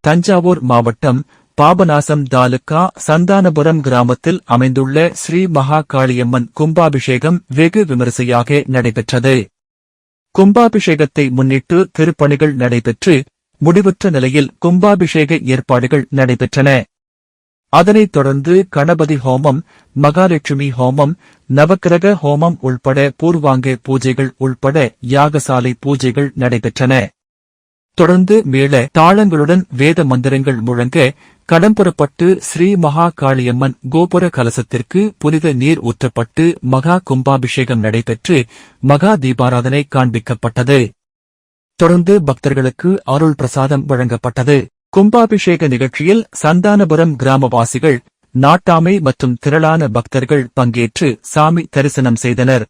தஞ்சாவூர் மாவட்டம் பாபநாசம் தாலுகா சந்தானபுரம் கிராமத்தில் அமைந்துள்ள ஸ்ரீ மகா காளியம்மன் கும்பாபிஷேகம் வெகு விமரிசையாக நடைபெற்றது. கும்பாபிஷேகத்தை முன்னிட்டு திருப்பணிகள் நடைபெற்று முடிவுற்ற நிலையில் கும்பாபிஷேக ஏற்பாடுகள் நடைபெற்றன. அதனைத் தொடர்ந்து கணபதி ஹோமம், மகாலட்சுமி ஹோமம், நவக்கிரக ஹோமம் உள்பட பூர்வாங்க பூஜைகள் உள்பட யாகசாலை பூஜைகள் நடைபெற்றன. தொடர்ந்து மேள தாளங்களுடன் வேத மந்திரங்கள் முழங்க கடம்புறப்பட்டு ஸ்ரீ மகா காளியம்மன் கோபுர கலசத்திற்கு புனித நீர் ஊற்றப்பட்டு மகா கும்பாபிஷேகம் நடைபெற்று மகா தீபாராதனை காண்பிக்கப்பட்டது. தொடர்ந்து பக்தர்களுக்கு அருள் பிரசாதம் வழங்கப்பட்டது. கும்பாபிஷேக நிகழ்ச்சியில் சந்தானபுரம் கிராமவாசிகள், நாட்டாமை மற்றும் திரளான பக்தர்கள் பங்கேற்று சாமி தரிசனம் செய்தனர்.